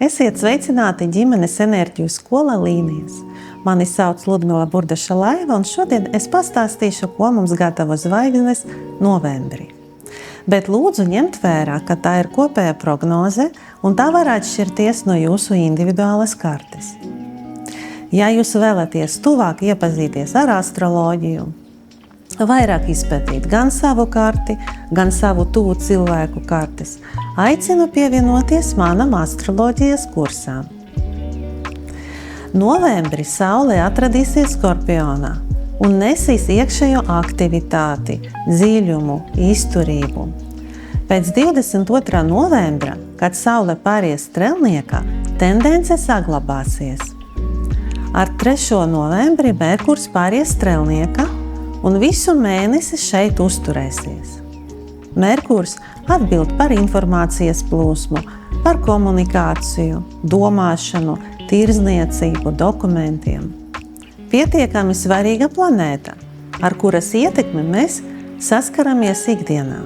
Esiet sveicināti ģimenes enerģiju skola līnijas. Mani sauc Ludmila Burdaša-Laiva, un šodien es pastāstīšu, ko mums gatavo zvaigznes novembrī. Bet lūdzu ņemt vērā, ka tā ir kopēja prognoze, un tā var atšķirties no jūsu individuālas kartes. Ja jūs vēlaties tuvāk iepazīties ar astroloģiju, vairāk izpētīt gan savu karti, gan savu tuvu cilvēku kartes, aicinu pievienoties manam astroloģijas kursām. Novembrī Saule atradīsies Skorpionā un nesīs iekšējo aktivitāti, dziļumu, izturību. Pēc 22. novembra, kad Saule pāries Strelniekā, tendence saglabāsies. Ar 3. novembri Merkurs pāries Strelniekā un visu mēnesi šeit uzturēsies. Merkurs atbild par informācijas plūsmu, par komunikāciju, domāšanu, tirdzniecību, dokumentiem. Pietiekami svarīga planēta, ar kuras ietekmi mēs saskaramies ikdienā.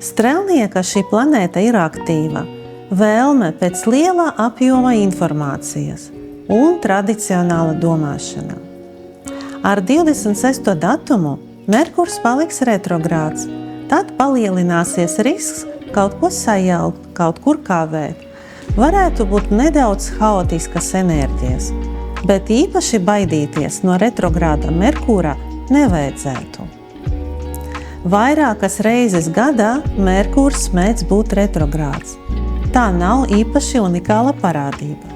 Strelnieka šī planēta ir aktīva, vēlme pēc lielā apjoma informācijas un tradicionāla domāšana. Ar 26. datumu Merkurs paliks retrogrāds, tad palielināsies risks kaut ko sajaukt, kaut kur kavēt. Varētu būt nedaudz haotiskas enerģijas, bet īpaši baidīties no retrogrāda Merkūra nevajadzētu. Vairākas reizes gadā Merkurs mēdz būt retrogrāds. Tā nav īpaši unikāla parādība.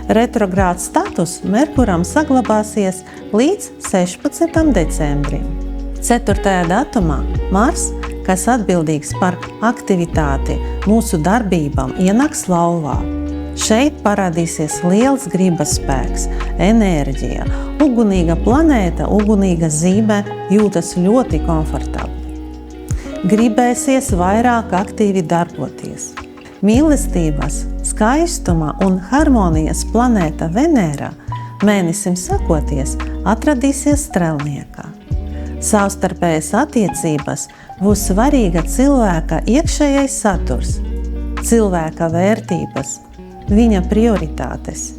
Retrogrāds status Merkuram saglabāsies līdz 16. decembrim. 4. datumā Mars, kas atbildīgs par aktivitāti mūsu darbībām, ienāks lauvā. Šeit parādīsies liels gribas spēks, enerģija, ugunīga planēta, ugunīga zīme jūtas ļoti komfortabli. Gribēsies vairāk aktīvi darboties. Mīlestības, skaistuma un harmonijas planēta Venēra mēnesim sakoties atradīsies Strelniekā. Savstarpējas attiecības būs svarīga cilvēka iekšējais saturs, cilvēka vērtības, viņa prioritātes.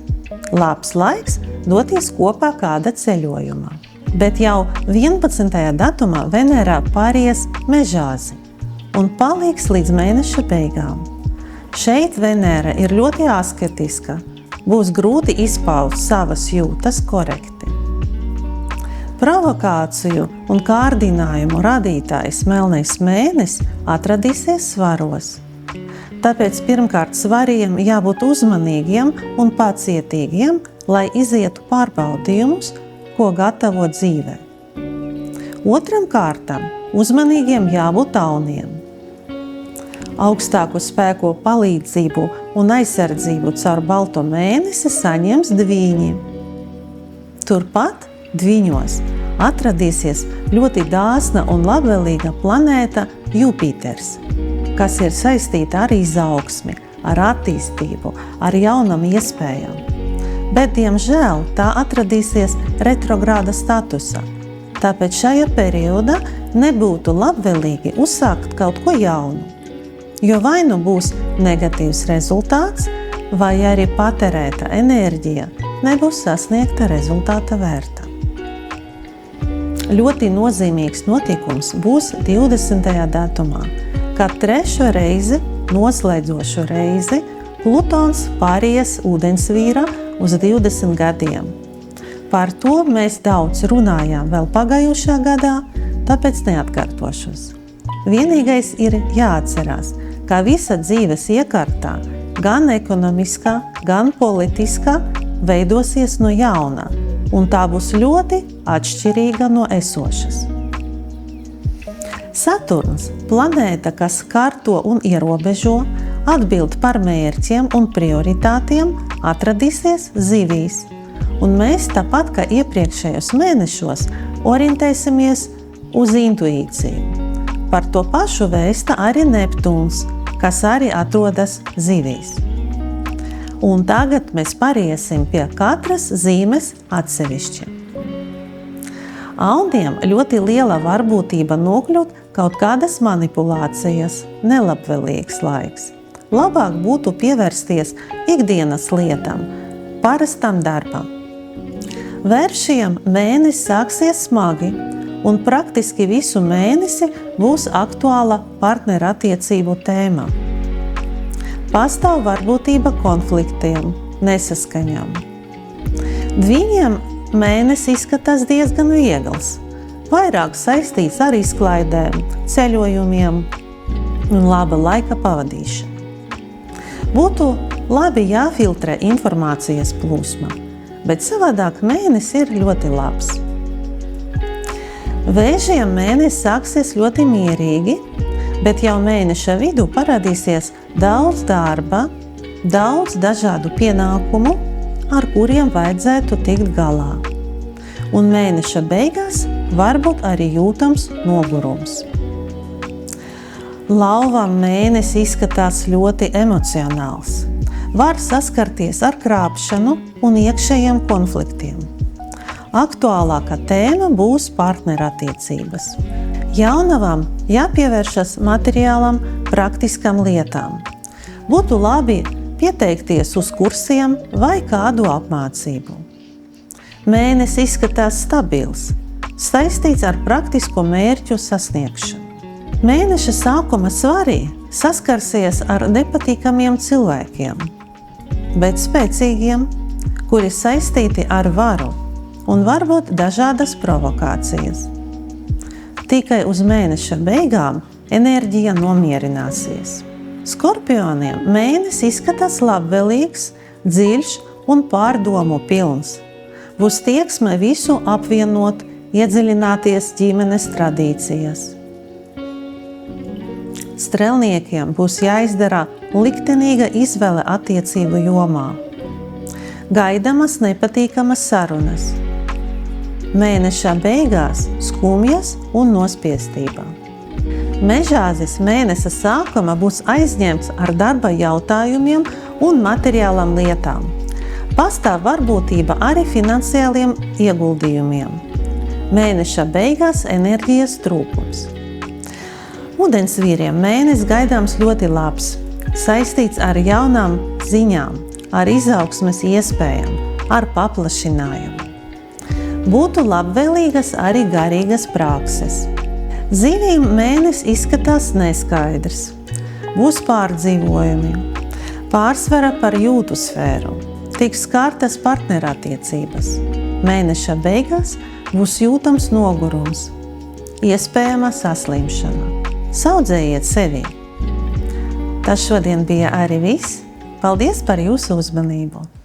Labs laiks doties kopā kāda ceļojumā. Bet jau 11. datumā Venērā pāries Mežāzi un paliks līdz mēneša beigām. Šeit Venēra ir ļoti asketiska, būs grūti izpaust savas jūtas korekti. Provokāciju un kārdinājumu radītājs melnais mēnesis atradīsies Svaros. Tāpēc pirmkārt svariem jābūt uzmanīgiem un pacietīgiem, lai izietu pārbaudījumus, ko gatavo dzīvē. Otram kārtam uzmanīgiem jābūt tauniem. Augstāku spēku palīdzību un aizsardzību caur balto mēnesi saņems Dviņi. Turpat Dviņos atradīsies ļoti dāsna un labvēlīga planēta Jupiters, kas ir saistīta ar izaugsmi, ar attīstību, ar jaunām iespējām. Bet, diemžēl, tā atradīsies retrogrāda statusā. Tāpēc šajā periodā nebūtu labvēlīgi uzsākt kaut ko jaunu, jo vai nu būs negatīvs rezultāts, vai arī patērēta enerģija nebūs sasniegta rezultāta vērta. Ļoti nozīmīgs notikums būs 20. datumā, kad 3. reizi, noslēdzošu reizi, Plutons pāries ūdensvīrā uz 20 gadiem. Par to mēs daudz runājām vēl pagājušā gadā, tāpēc neatkārtošos. Vienīgais ir jāatcerās, ka visa dzīves iekārtā, gan ekonomiskā, gan politiskā, veidosies no jauna, un tā būs ļoti atšķirīga no esošas. Saturns, planēta, kas kārto un ierobežo, atbild par mērķiem un prioritātiem, atradīsies Zivīs. Un mēs, tāpat kā iepriekšējos mēnešos, orientēsimies uz intuīciju. Par to pašu vēsta arī Neptūns, kas arī atrodas Zivīs. Un tagad mēs pāriesim pie katras zīmes atsevišķi. Audiem ļoti liela varbūtība nokļūt kaut kādas manipulācijas, nelabvēlīgs laiks. labāk būtu pievērsties ikdienas lietām, parastam darbam. Vēršiem mēnesis sāksies smagi, un praktiski visu mēnesi būs aktuāla partnerattiecību tēma. Pastāv varbūtība konfliktiem, nesaskaņām. Dviņiem mēnesis izskatās diezgan viegls, vairāk saistīts ar izklaidēm, ceļojumiem un laba laika pavadīšanu. Būtu labi jāfiltrē informācijas plūsma, bet savādāk mēnesis ir ļoti labs. Vēžiem mēnesis sāksies ļoti mierīgi, bet jau mēneša vidū parādīsies daudz darba, daudz dažādu pienākumu, ar kuriem vajadzētu tikt galā. Un mēneša beigās varbūt arī jūtams nogurums. Lauvam mēnesis izskatās ļoti emocionāls. Var saskarties ar krāpšanu un iekšējiem konfliktiem. Aktuālākā tēma būs partnerattiecības. Jaunavam jāpievēršas materiālam, praktiskam lietām. Būtu labi pieteikties uz kursiem vai kādu apmācību. Mēnesis izskatās stabils, saistīts ar praktisko mērķu sasniegšanu. Mēneša sākuma svarī saskarsies ar nepatīkamiem cilvēkiem, bet spēcīgiem, kuri saistīti ar varu un varbūt dažādas provokācijas. Tikai uz mēneša beigām enerģija nomierināsies. Skorpioniem mēnesis izskatās labvēlīgs, dziļš un pārdomu pilns. Būs tieksme visu apvienot, iedziļināties ģimenes tradīcijas. Strelniekiem būs jāizdara liktenīga izvēle attiecību jomā. Gaidamas nepatīkamas sarunas. Mēneša beigās skumjas un nospiestībā. Mežāzis mēneša sākuma būs aizņemts ar darba jautājumiem un materiālām lietām. Pastāv varbūtība arī finansiāliem ieguldījumiem. Mēneša beigās enerģijas trūkums. Ūdensvīriem mēnesis gaidāms ļoti labs, saistīts ar jaunām ziņām, ar izaugsmes iespējām, ar paplašinājumu. Būtu labvēlīgas arī garīgas prakses. Zivīm mēnesis izskatās neskaidrs. Būs pārdzīvojumi, pārsvara par jūtu sfēru, tiks skartas partnerattiecības. Mēneša beigās būs jūtams nogurums, iespējama saslimšana. Saudzējiet sevi! Tas šodien bija arī viss. Paldies par jūsu uzmanību!